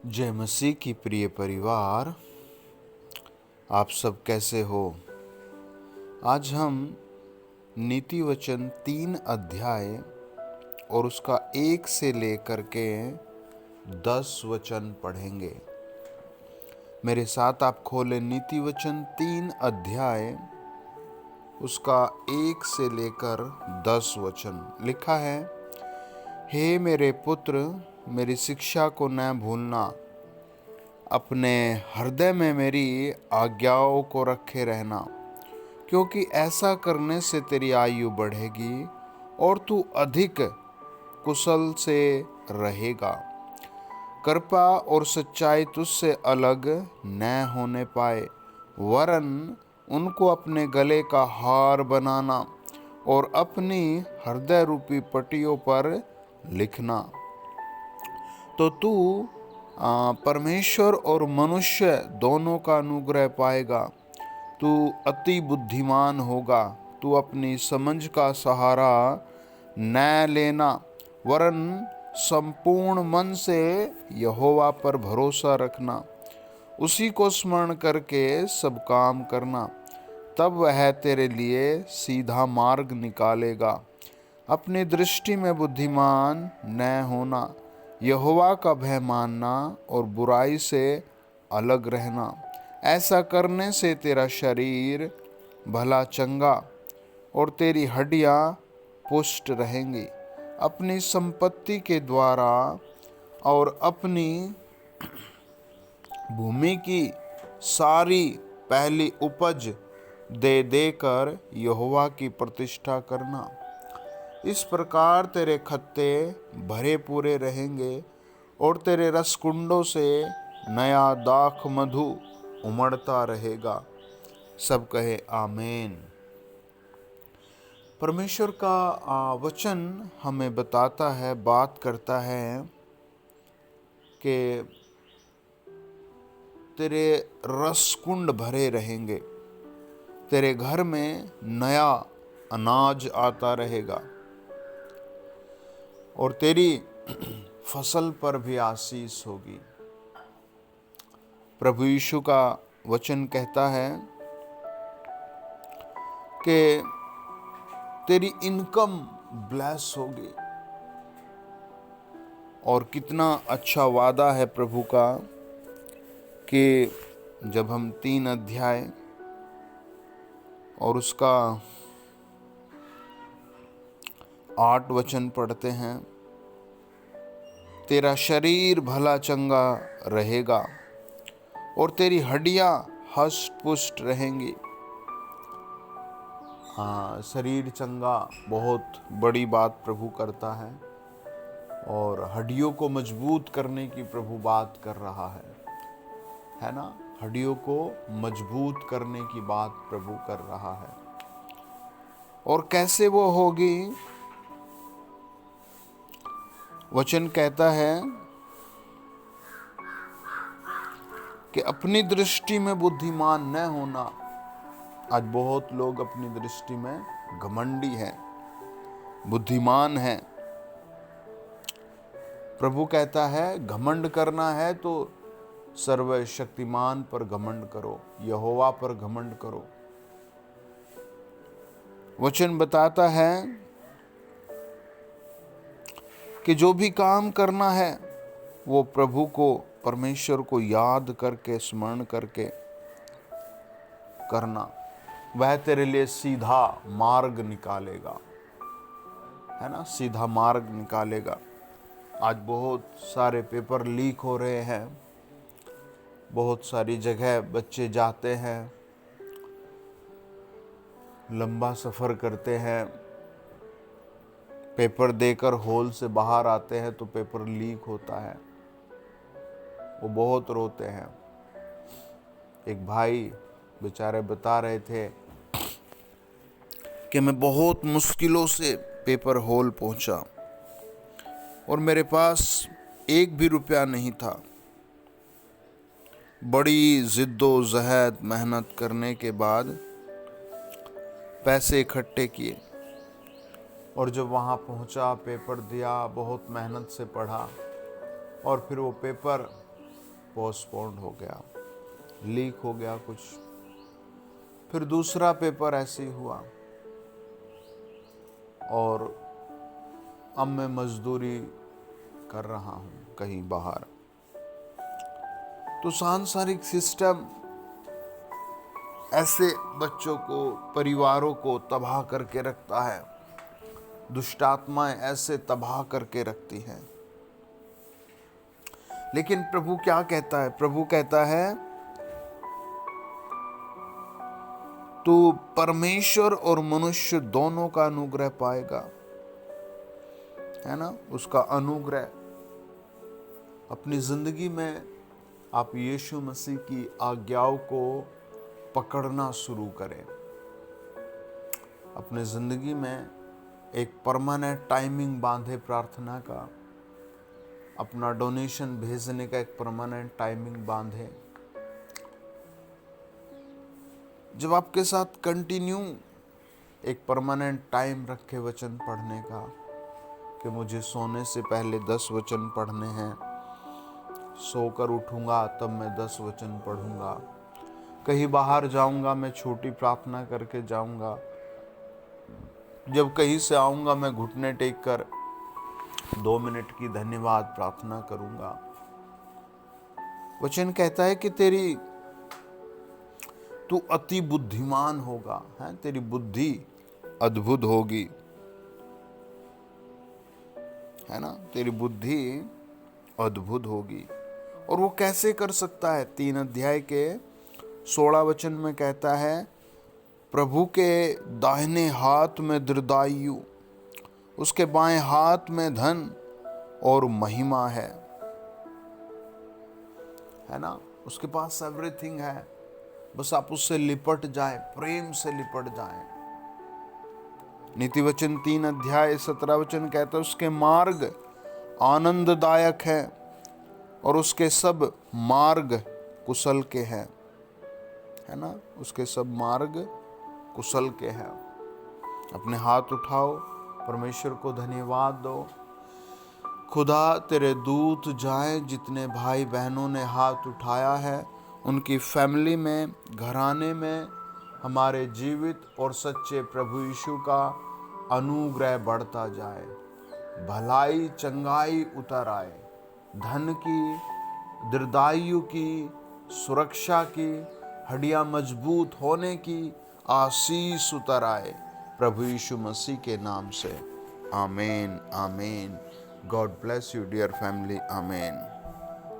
जय मसीह की प्रिय परिवार, आप सब कैसे हो। आज हम नीति वचन 3 अध्याय और उसका 1 से लेकर के 10 वचन पढ़ेंगे। मेरे साथ आप खोलें नीति वचन 3 अध्याय, उसका 1 से लेकर 10 वचन। लिखा है, हे मेरे पुत्र, मेरी शिक्षा को न भूलना, अपने हृदय में मेरी आज्ञाओं को रखे रहना, क्योंकि ऐसा करने से तेरी आयु बढ़ेगी और तू अधिक कुशल से रहेगा। कृपा और सच्चाई तुझसे अलग न होने पाए, वरन उनको अपने गले का हार बनाना और अपनी हृदय रूपी पट्टियों पर लिखना। तो तू परमेश्वर और मनुष्य दोनों का अनुग्रह पाएगा। तू अति बुद्धिमान होगा। तू अपनी समझ का सहारा न लेना, वरन संपूर्ण मन से यहोवा पर भरोसा रखना। उसी को स्मरण करके सब काम करना, तब वह तेरे लिए सीधा मार्ग निकालेगा। अपनी दृष्टि में बुद्धिमान न होना, यहोवा का भय मानना और बुराई से अलग रहना। ऐसा करने से तेरा शरीर भला चंगा और तेरी हड्डियां पुष्ट रहेंगी। अपनी संपत्ति के द्वारा और अपनी भूमि की सारी पहली उपज दे देकर यहोवा की प्रतिष्ठा करना। इस प्रकार तेरे खत्ते भरे पूरे रहेंगे और तेरे रसकुंडों से नया दाख मधु उमड़ता रहेगा। सब कहे आमीन। परमेश्वर का वचन हमें बताता है, बात करता है कि तेरे रसकुंड भरे रहेंगे, तेरे घर में नया अनाज आता रहेगा और तेरी फसल पर भी आशीष होगी। प्रभु यीशु का वचन कहता है कि तेरी इनकम ब्लेस होगी। और कितना अच्छा वादा है प्रभु का कि जब हम 3 अध्याय और उसका 8 वचन पढ़ते हैं, तेरा शरीर भला चंगा रहेगा और तेरी हड्डियां हष्ट पुष्ट रहेंगी। हाँ, शरीर चंगा बहुत बड़ी बात प्रभु करता है और हड्डियों को मजबूत करने की प्रभु बात कर रहा है ना। हड्डियों को मजबूत करने की बात प्रभु कर रहा है। और कैसे वो होगी? वचन कहता है कि अपनी दृष्टि में बुद्धिमान न होना। आज बहुत लोग अपनी दृष्टि में घमंडी हैं, बुद्धिमान हैं। प्रभु कहता है घमंड करना है तो सर्वशक्तिमान पर घमंड करो, यहोवा पर घमंड करो। वचन बताता है कि जो भी काम करना है वो प्रभु को, परमेश्वर को याद करके, स्मरण करके करना। वह तेरे लिए सीधा मार्ग निकालेगा, है ना, सीधा मार्ग निकालेगा। आज बहुत सारे पेपर लीक हो रहे हैं, बहुत सारी जगह बच्चे जाते हैं, लंबा सफ़र करते हैं, पेपर देकर हॉल से बाहर आते हैं तो पेपर लीक होता है। वो बहुत रोते हैं। एक भाई बेचारे बता रहे थे कि मैं बहुत मुश्किलों से पेपर हॉल पहुंचा और मेरे पास 1 भी रुपया नहीं था। बड़ी जिद्दोजहद मेहनत करने के बाद पैसे इकट्ठे किए और जब वहाँ पहुँचा, पेपर दिया, बहुत मेहनत से पढ़ा और फिर वो पेपर पोस्टपोन्ड हो गया, लीक हो गया कुछ। फिर दूसरा पेपर ऐसे ही हुआ और अब मैं मजदूरी कर रहा हूँ कहीं बाहर। तो सांसारिक सिस्टम ऐसे बच्चों को, परिवारों को तबाह करके रखता है। दुष्ट आत्माएं ऐसे तबाह करके रखती हैं। लेकिन प्रभु क्या कहता है? प्रभु कहता है तू परमेश्वर और मनुष्य दोनों का अनुग्रह पाएगा, है ना। उसका अनुग्रह अपनी जिंदगी में आप यीशु मसीह की आज्ञाओं को पकड़ना शुरू करें। अपने जिंदगी में एक परमानेंट टाइमिंग बांधे प्रार्थना का, अपना डोनेशन भेजने का एक परमानेंट टाइमिंग बांधे। जब आपके साथ कंटिन्यू एक परमानेंट टाइम रखे वचन पढ़ने का, कि मुझे सोने से पहले 10 वचन पढ़ने हैं, सोकर उठूंगा तब मैं 10 वचन पढ़ूंगा, कहीं बाहर जाऊंगा मैं छोटी प्रार्थना करके जाऊंगा, जब कहीं से आऊंगा मैं घुटने टेक कर 2 मिनट की धन्यवाद प्रार्थना करूंगा। वचन कहता है कि तू अति बुद्धिमान होगा, है, तेरी बुद्धि अद्भुत होगी, है ना, तेरी बुद्धि अद्भुत होगी। और वो कैसे कर सकता है? 3 अध्याय के 16 वचन में कहता है, प्रभु के दाहिने हाथ में दीर्घायु, उसके बाएं हाथ में धन और महिमा है ना। उसके पास एवरीथिंग है, बस आप उससे लिपट जाए, प्रेम से लिपट जाए। नीति वचन 3 अध्याय 17 वचन कहता है, उसके मार्ग आनंददायक है और उसके सब मार्ग कुशल के हैं, है ना। उसके सब मार्ग कुशल के हैं। अपने हाथ उठाओ, परमेश्वर को धन्यवाद दो। खुदा तेरे दूत जाएं, जितने भाई बहनों ने हाथ उठाया है उनकी फैमिली में, घराने में हमारे जीवित और सच्चे प्रभु यीशु का अनुग्रह बढ़ता जाए, भलाई चंगाई उतर आए, धन की, दीर्घायु की, सुरक्षा की, हड्डियां मजबूत होने की आशीष उतर आए, प्रभु यीशु मसीह के नाम से। आमीन, आमीन। God bless you dear family. आमीन।